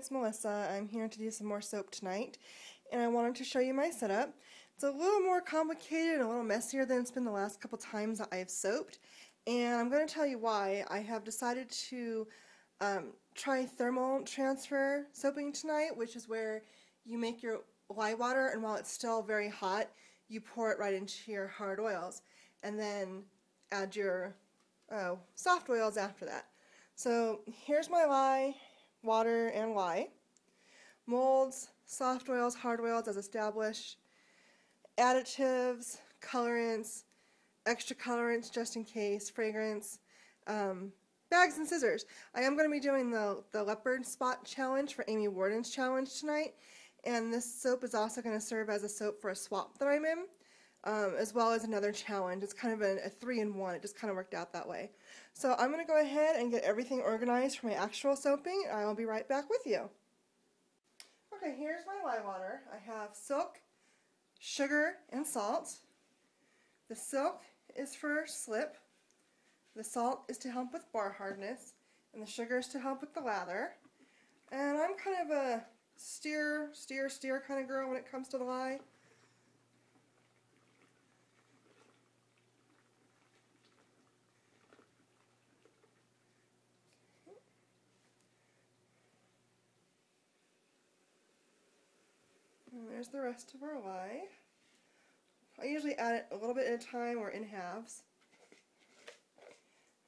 it's Melissa. I'm here to do some more soap tonight, and I wanted to show you my setup. It's a little more complicated and a little messier than it's been the last couple times that I've soaped, and I'm going to tell you why. I have decided to try thermal transfer soaping tonight, which is where you make your lye water, and while it's still very hot, you pour it right into your hard oils, and then add your soft oils after that. So here's my lye, water, and lye. Molds, soft oils, hard oils as established. Additives, colorants, extra colorants just in case, fragrance, bags and scissors. I am going to be doing the Leopard spot challenge for Amy Warden's challenge tonight, and this soap is also going to serve as a soap for a swap that I'm in, as well as another challenge. It's kind of a 3-in-1. It just kind of worked out that way. So I'm going to go ahead and get everything organized for my actual soaping, and I'll be right back with you. Okay, here's my lye water. I have silk, sugar, and salt. The silk is for slip, the salt is to help with bar hardness, and the sugar is to help with the lather. And I'm kind of a steer kind of girl when it comes to the lye. And there's the rest of our lye. I usually add it a little bit at a time or in halves.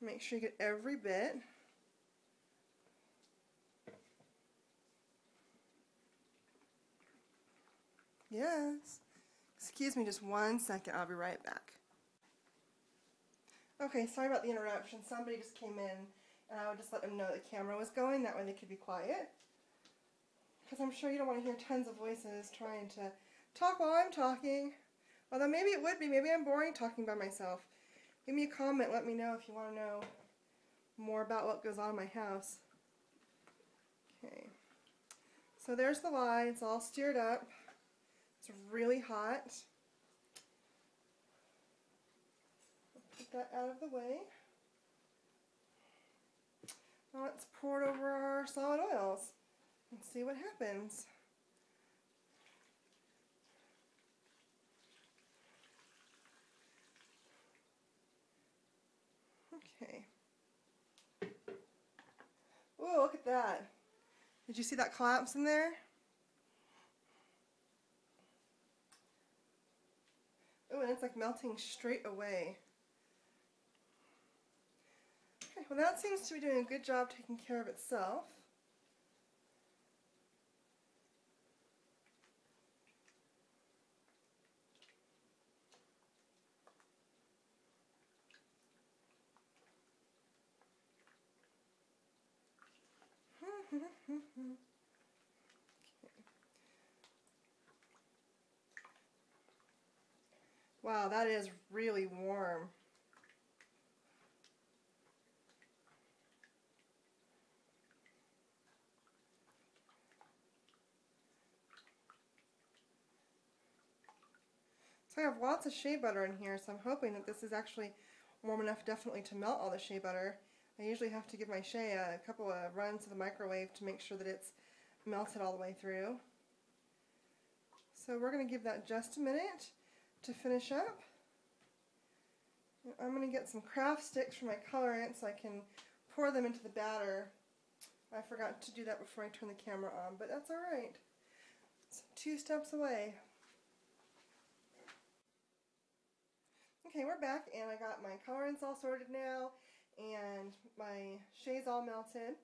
Make sure you get every bit. Yes. Excuse me just 1 second, I'll be right back. Okay, sorry about the interruption. Somebody just came in and I would just let them know the camera was going, that way they could be quiet. Because I'm sure you don't want to hear tons of voices trying to talk while I'm talking. Although maybe it would be, maybe I'm boring talking by myself. Give me a comment, let me know if you want to know more about what goes on in my house. Okay, so there's the lye, it's all stirred up. It's really hot. Put that out of the way. Now let's pour it over our solid oils and see what happens. Okay. Oh, look at that. Did you see that collapse in there? Oh, and it's like melting straight away. Okay, well that seems to be doing a good job taking care of itself. Okay. Wow, that is really warm. So I have lots of shea butter in here, so I'm hoping that this is actually warm enough definitely to melt all the shea butter. I usually have to give my shea a couple of runs to the microwave to make sure that it's melted all the way through. So we're going to give that just a minute to finish up. I'm going to get some craft sticks for my colorant so I can pour them into the batter. I forgot to do that before I turn the camera on, but that's alright. It's 2 steps away. Okay, we're back, and I got my colorants all sorted now, and my shea's all melted.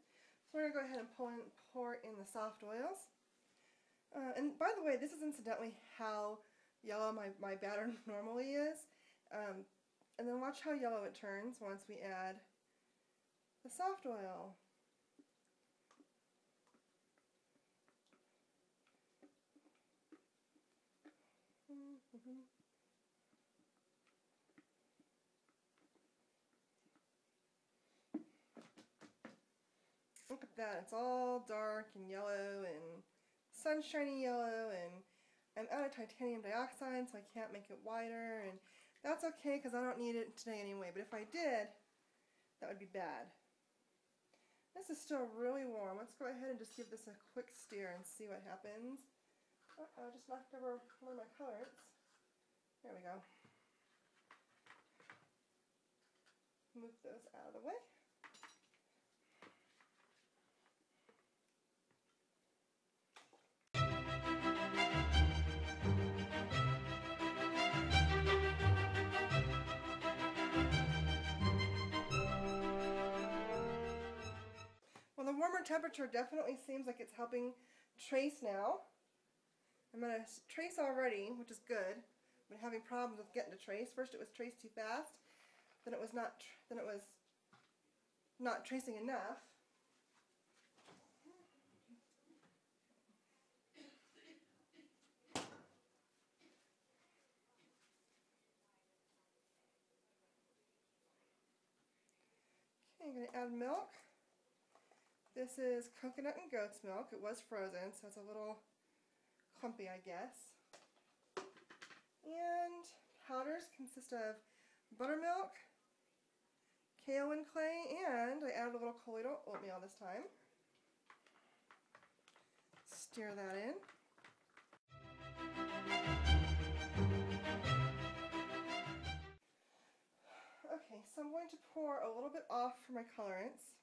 So we're going to go ahead and pour in the soft oils. And by the way, this is incidentally how yellow my batter normally is. And then watch how yellow it turns once we add the soft oil. Look at that, it's all dark and yellow and sunshiny yellow, and I'm out of titanium dioxide, so I can't make it whiter, and that's okay because I don't need it today anyway, but if I did, that would be bad. This is still really warm. Let's go ahead and just give this a quick stir and see what happens. Uh-oh, I just knocked over one of my colorants. There we go. Move those out of the way. Well, the warmer temperature definitely seems like it's helping trace now. I'm going to trace already, which is good. I've been having problems with getting to trace. First it was traced too fast, then it was not tracing enough. Okay, I'm going to add milk. This is coconut and goat's milk. It was frozen, so it's a little clumpy, I guess. And powders consist of buttermilk, kaolin clay, and I added a little colloidal oatmeal this time. Stir that in. Okay, so I'm going to pour a little bit off for my colorants.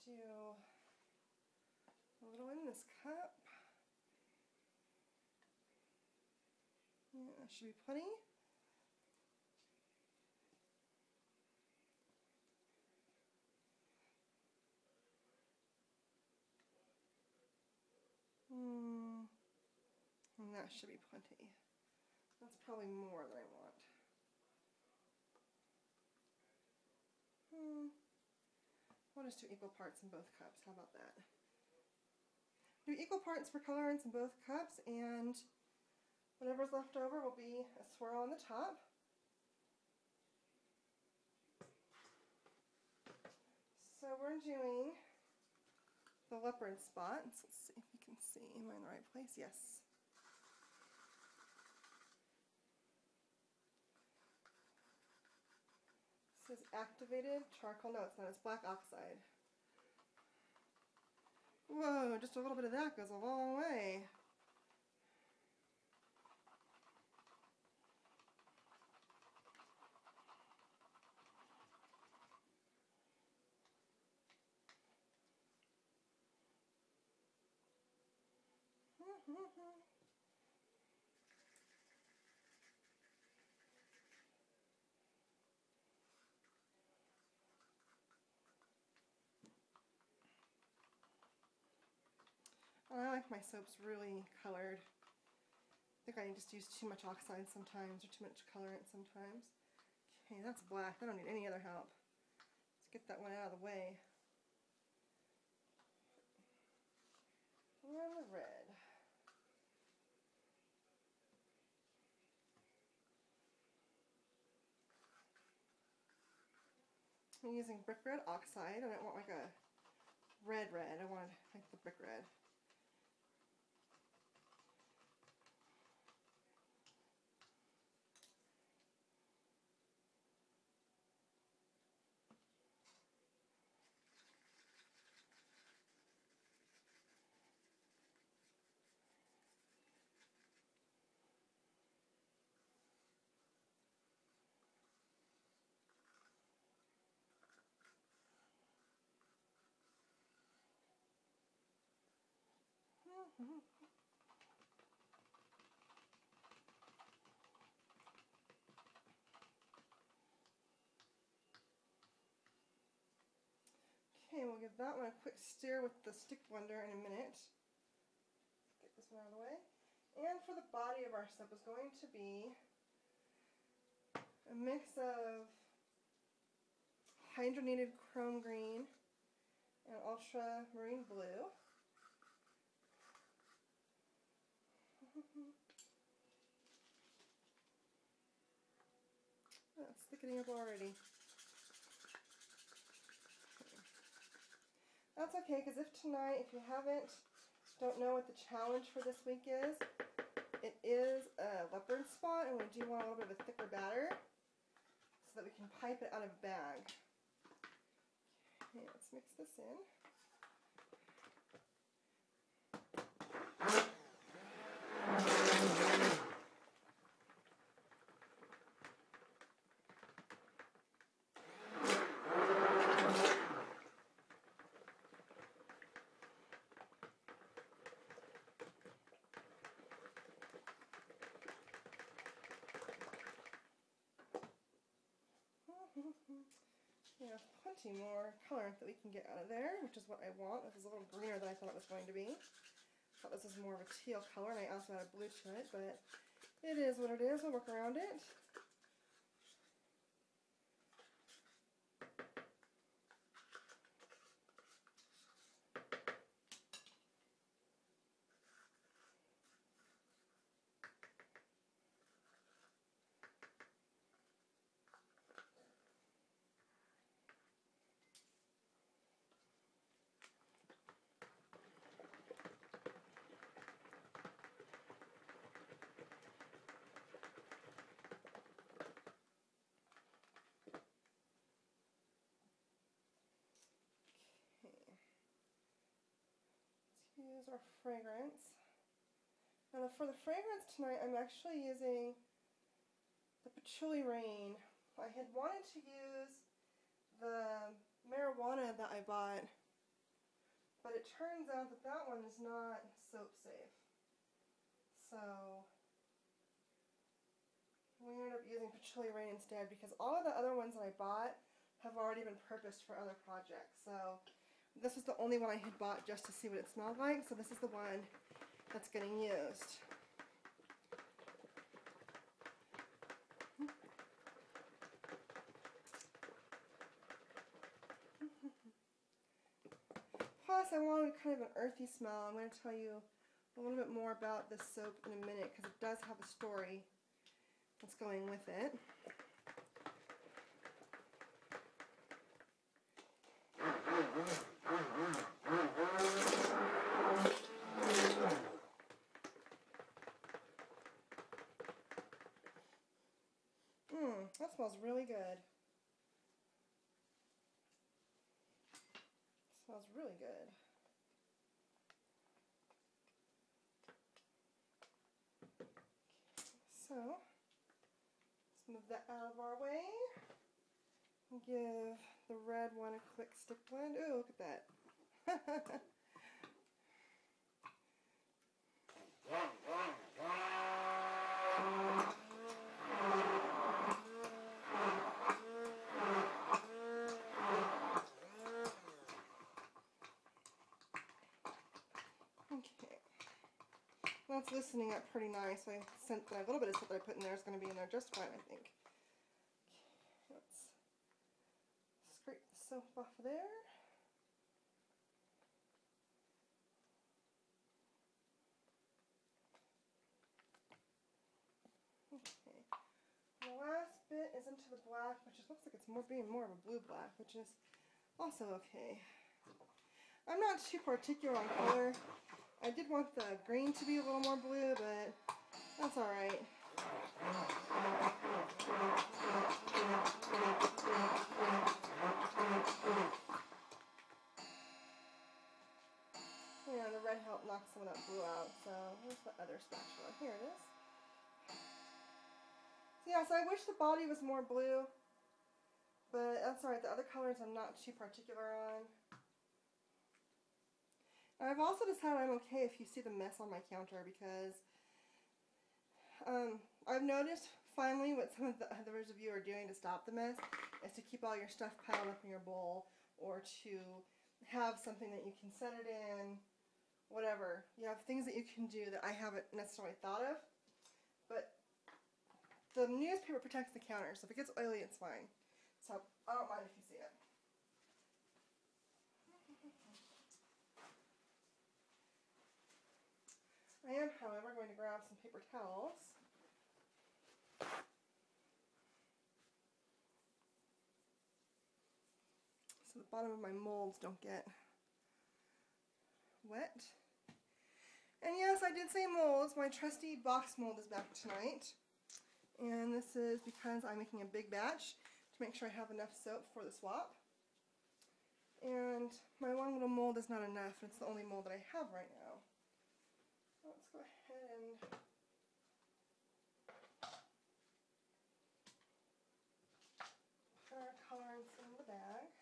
Let's do a little in this cup. Yeah, that should be plenty. And that should be plenty. That's probably more than I want. We'll just do equal parts in both cups. How about that? Do equal parts for colorants in both cups, and whatever's left over will be a swirl on the top. So we're doing the leopard spots. Let's see if you can see. Am I in the right place? Yes. This is activated charcoal. No, it's not. It's black oxide. Whoa, just a little bit of that goes a long way. I like my soaps really colored. I think I just use too much oxide sometimes, or too much colorant sometimes. Okay, that's black. I don't need any other help. Let's get that one out of the way. And the red. I'm using brick red oxide. I don't want like a red. I want like the brick red. Okay, we'll give that one a quick stir with the stick blender in a minute. Get this one out of the way. And for the body of our soap is going to be a mix of hydrogenated chrome green and ultramarine blue. Oh, it's thickening up already. That's okay, because if tonight, if you don't know what the challenge for this week is, it is a leopard spot, and we do want a little bit of a thicker batter. So so that we can pipe it out of a bag. Okay, let's mix this in. We have plenty more color that we can get out of there, which is what I want. This is a little greener than I thought it was going to be. I thought this was more of a teal color, and I also added blue to it, but it is what it is. We'll work around it. Use our fragrance. And for the fragrance tonight, I'm actually using the Patchouli Rain. I had wanted to use the marijuana that I bought, but it turns out that that one is not soap safe. So we ended up using Patchouli Rain instead because all of the other ones that I bought have already been purposed for other projects. So this was the only one I had bought just to see what it smelled like, so this is the one that's getting used. Plus, I wanted kind of an earthy smell. I'm going to tell you a little bit more about this soap in a minute because it does have a story that's going with it. That smells really good. It smells really good. So, let's move that out of our way. And give the red one a quick stick blend. Ooh, look at that. Okay, that's loosening up pretty nice. So I sent that a little bit of stuff that I put in there is going to be in there just fine, I think. Okay, let's scrape the soap off of there. Okay, the last bit is into the black, which looks like it's being more of a blue black, which is also okay. I'm not too particular on color. I did want the green to be a little more blue, but that's alright. Yeah, the red helped knock some of that blue out, so here's the other spatula. Here it is. So yeah, so I wish the body was more blue, but that's alright. The other colors I'm not too particular on. I've also decided I'm okay if you see the mess on my counter because I've noticed finally what some of the others of you are doing to stop the mess is to keep all your stuff piled up in your bowl or to have something that you can set it in, whatever. You have things that you can do that I haven't necessarily thought of, but the newspaper protects the counter, so if it gets oily, it's fine. So I don't mind if you see it. I am, however, going to grab some paper towels. So the bottom of my molds don't get wet. And yes, I did say molds. My trusty box mold is back tonight. And this is because I'm making a big batch to make sure I have enough soap for the swap. And my one little mold is not enough, and it's the only mold that I have right now. Let's go ahead and put our colorants in the bag,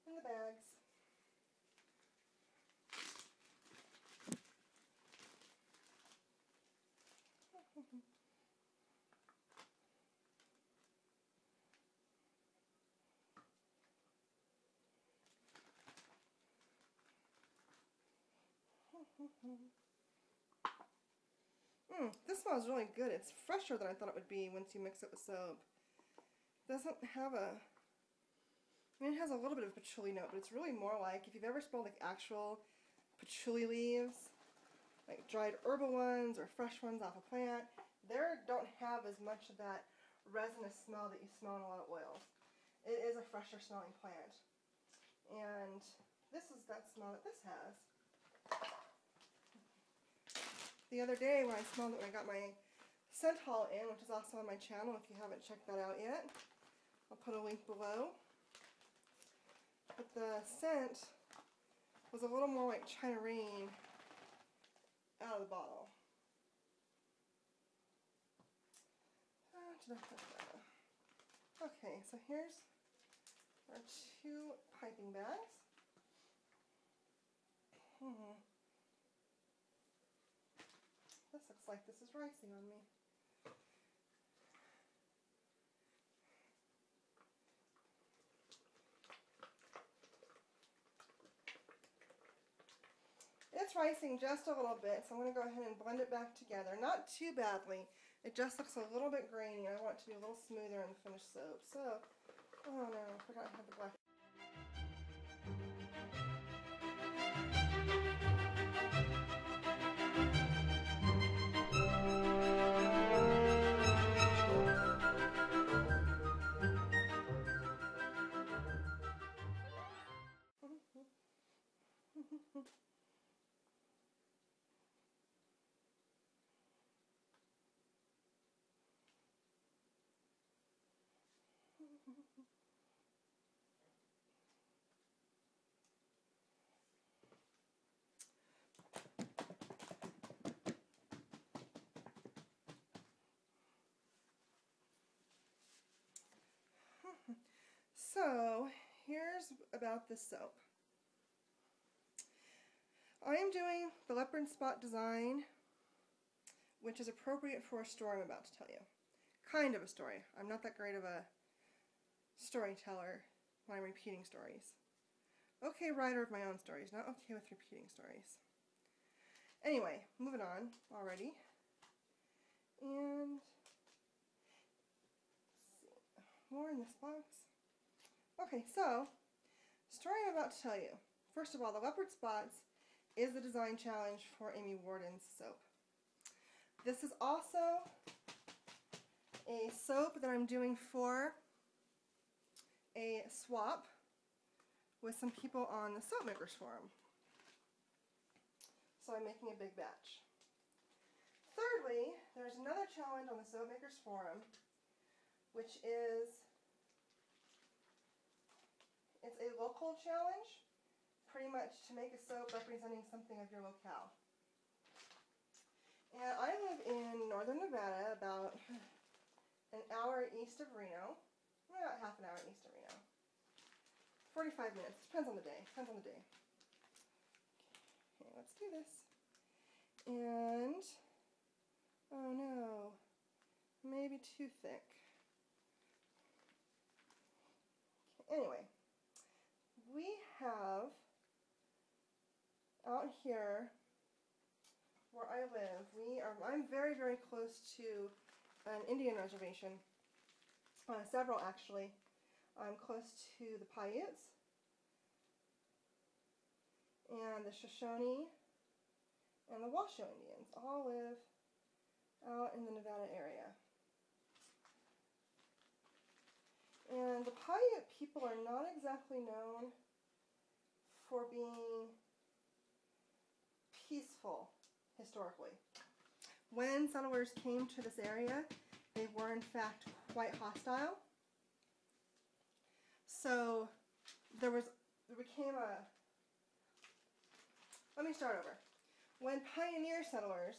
in the bags. This smells really good. It's fresher than I thought it would be once you mix it with soap. It doesn't have a... I mean, it has a little bit of patchouli note, but it's really more like, if you've ever smelled like actual patchouli leaves, like dried herbal ones or fresh ones off a plant, they don't have as much of that resinous smell that you smell in a lot of oils. It is a fresher smelling plant. And this is that smell that this has. The other day when I smelled it when I got my scent haul in, which is also on my channel if you haven't checked that out yet, I'll put a link below. But the scent was a little more like China Rain out of the bottle. Okay, so here's our 2 piping bags. This looks like this is ricing on me. It's ricing just a little bit, so I'm going to go ahead and blend it back together. Not too badly. It just looks a little bit grainy. I want it to be a little smoother in the finished soap. So, oh no, I forgot I had the black. So, here's about this soap. I am doing the leopard spot design, which is appropriate for a story I'm about to tell you. Kind of a story. I'm not that great of a storyteller when I'm repeating stories. Okay, writer of my own stories, not okay with repeating stories. Anyway, moving on already. And let's see, more in this box. Okay, so, story I'm about to tell you. First of all, the leopard spots is the design challenge for Amy Warden's soap. This is also a soap that I'm doing for a swap with some people on the Soap Makers Forum. So I'm making a big batch. Thirdly, there's another challenge on the Soap Makers Forum, which is, it's a local challenge, pretty much to make a soap representing something of your locale. And I live in northern Nevada, about an hour east of Reno, about half an hour east of Reno. 45 minutes, depends on the day, Okay, let's do this. And, oh no, maybe too thick. Okay, anyway, we have out here where I live, I'm very, very close to an Indian reservation, several actually. I'm close to the Paiutes and the Shoshone and the Washoe Indians. All live out in the Nevada area. And the Paiute people are not exactly known for being peaceful historically. When settlers came to this area, they were in fact quite hostile. So there became a, let me start over. When pioneer settlers,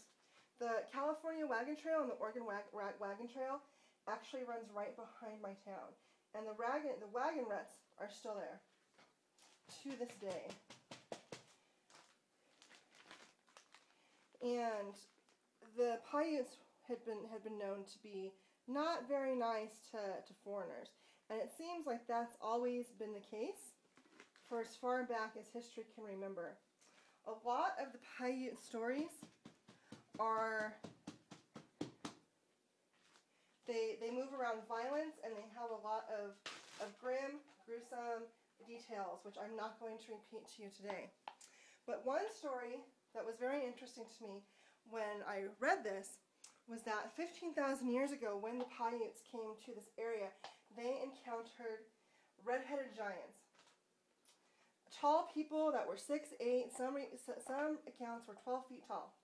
the California Wagon Trail and the Oregon Wagon Trail actually runs right behind my town. And the wagon ruts are still there to this day. And the Paiutes had been known to be not very nice to foreigners. And it seems like that's always been the case for as far back as history can remember. A lot of the Paiute stories are, they move around violence, and they have a lot of grim, gruesome details, which I'm not going to repeat to you today. But one story that was very interesting to me when I read this was that 15,000 years ago, when the Paiutes came to this area, they encountered redheaded giants. Tall people that were 6'8", some accounts were 12 feet tall.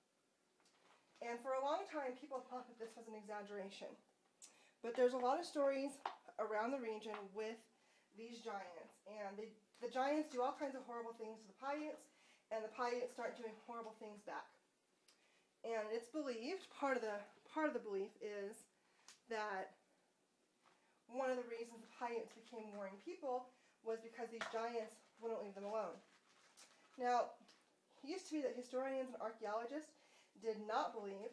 And for a long time, people thought that this was an exaggeration. But there's a lot of stories around the region with these giants. And the giants do all kinds of horrible things to the Paiutes, and the Paiutes start doing horrible things back. And it's believed, part of the belief is that one of the reasons the Paiutes became warring people was because these giants wouldn't leave them alone. Now, it used to be that historians and archaeologists did not believe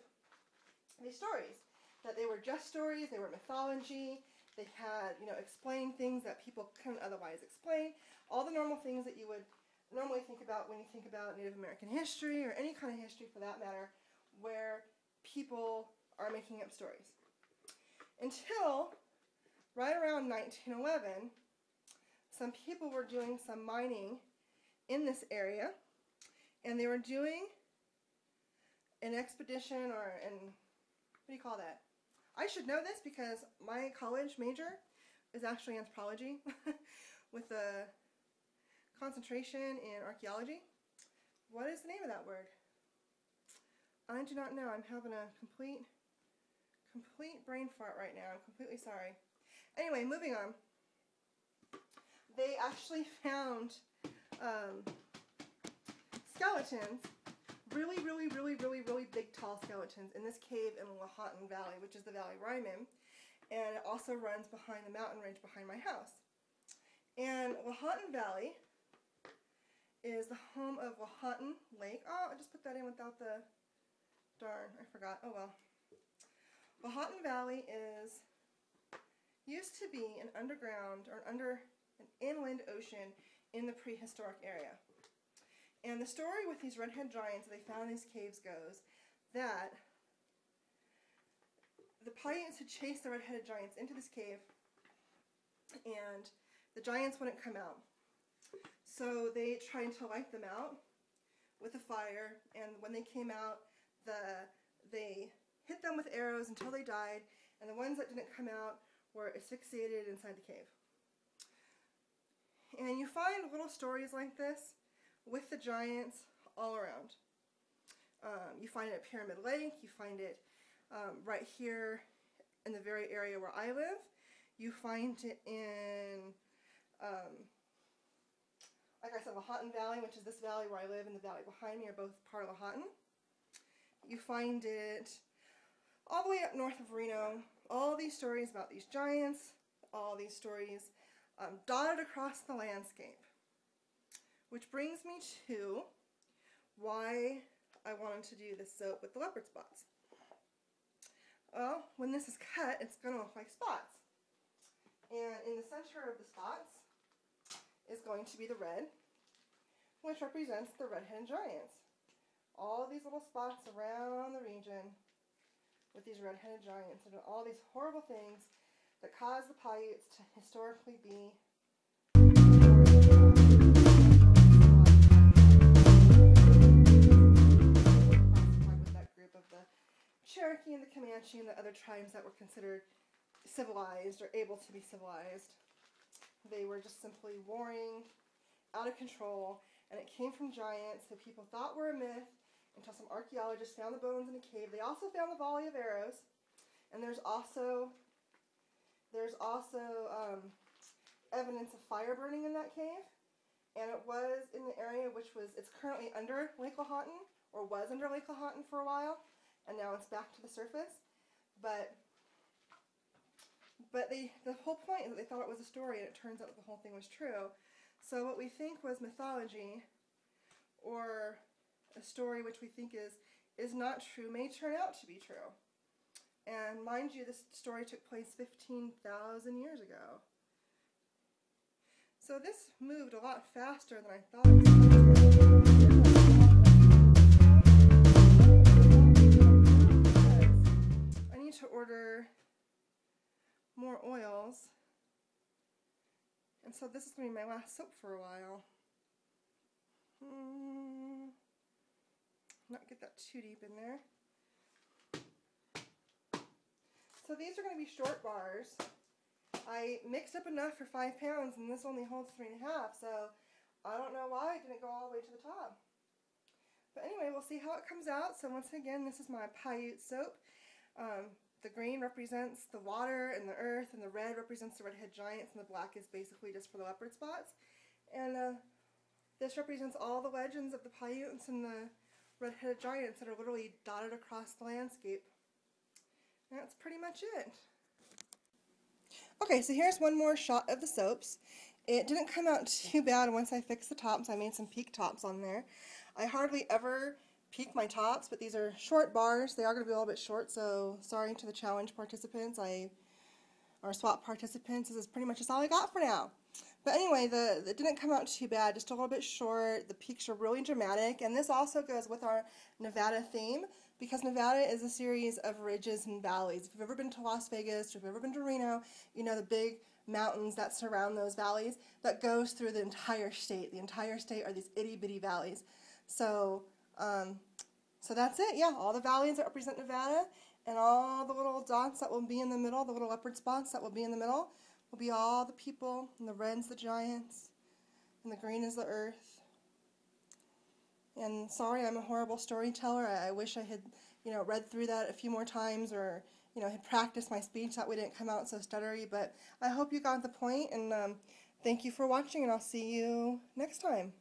these stories, that they were just stories, they were mythology, they had, explained things that people couldn't otherwise explain, all the normal things that you would normally think about when you think about Native American history, or any kind of history for that matter, where people are making up stories. Until right around 1911, some people were doing some mining in this area, and they were doing an expedition, or what do you call that? I should know this because my college major is actually anthropology with a concentration in archaeology. What is the name of that word? I do not know. I'm having a complete brain fart right now. I'm completely sorry. Anyway, moving on. They actually found skeletons, really big, tall skeletons in this cave in Lahanton Valley, which is the valley where I'm in, and it also runs behind the mountain range behind my house. And Lahanton Valley is the home of Lahanton Lake. Oh, I just put that in without the, darn, I forgot. Oh well. Lahanton Valley used to be an underground, or under an inland ocean in the prehistoric area. And the story with these redhead giants that they found in these caves goes that the Paiutes had chased the redheaded giants into this cave, and the giants wouldn't come out. So they tried to light them out with a fire, and when they came out, they hit them with arrows until they died, and the ones that didn't come out were asphyxiated inside the cave. And you find little stories like this with the giants all around. You find it at Pyramid Lake, you find it right here in the very area where I live. You find it in, like I said, Lahanton Valley, which is this valley where I live, and the valley behind me are both part of Lahanton. You find it all the way up north of Reno. All these stories about these giants, all these stories dotted across the landscape. Which brings me to why I wanted to do this soap with the leopard spots. Well, when this is cut, it's going to look like spots. And in the center of the spots is going to be the red, which represents the redheaded giants. All these little spots around the region with these redheaded giants and all these horrible things that caused the Paiutes to historically be with that group of the Cherokee and the Comanche and the other tribes that were considered civilized or able to be civilized. They were just simply warring, out of control, and it came from giants that people thought were a myth until some archaeologists found the bones in a cave. They also found the volley of arrows, and there's also evidence of fire burning in that cave. And it was in the area it's currently under Lake Lahanton, or was under Lake Lahanton for a while, and now it's back to the surface. But the whole point is that they thought it was a story, and it turns out that the whole thing was true. So what we think was mythology, or a story which we think is not true, may turn out to be true. And mind you, this story took place 15,000 years ago. So this moved a lot faster than I thought it was. I need to order more oils. And so this is going to be my last soap for a while. Not get that too deep in there. So these are going to be short bars. I mixed up enough for 5 pounds, and this only holds 3.5, so I don't know why I didn't go all the way to the top. But anyway, we'll see how it comes out. So once again, this is my Paiute soap. The green represents the water and the earth, and the red represents the redheaded giants, and the black is basically just for the leopard spots. And this represents all the legends of the Paiutes and the redheaded giants that are literally dotted across the landscape. And that's pretty much it. Okay, so here's one more shot of the soaps. It didn't come out too bad once I fixed the tops. I made some peak tops on there. I hardly ever peak my tops, but these are short bars. They are going to be a little bit short, so sorry to the challenge participants, or swap participants. This is pretty much just all I got for now. But anyway, it didn't come out too bad, just a little bit short. The peaks are really dramatic, and this also goes with our Nevada theme, because Nevada is a series of ridges and valleys. If you've ever been to Las Vegas, or if you've ever been to Reno, you know the big mountains that surround those valleys. That goes through the entire state. The entire state are these itty-bitty valleys. So that's it. Yeah, all the valleys that represent Nevada, and all the little dots that will be in the middle, the little leopard spots that will be in the middle, will be all the people, and the red's the giants, and the green is the earth. And sorry, I'm a horrible storyteller. I wish I had, read through that a few more times, or, had practiced my speech. That way it didn't come out so stuttery. But I hope you got the point, and thank you for watching, and I'll see you next time.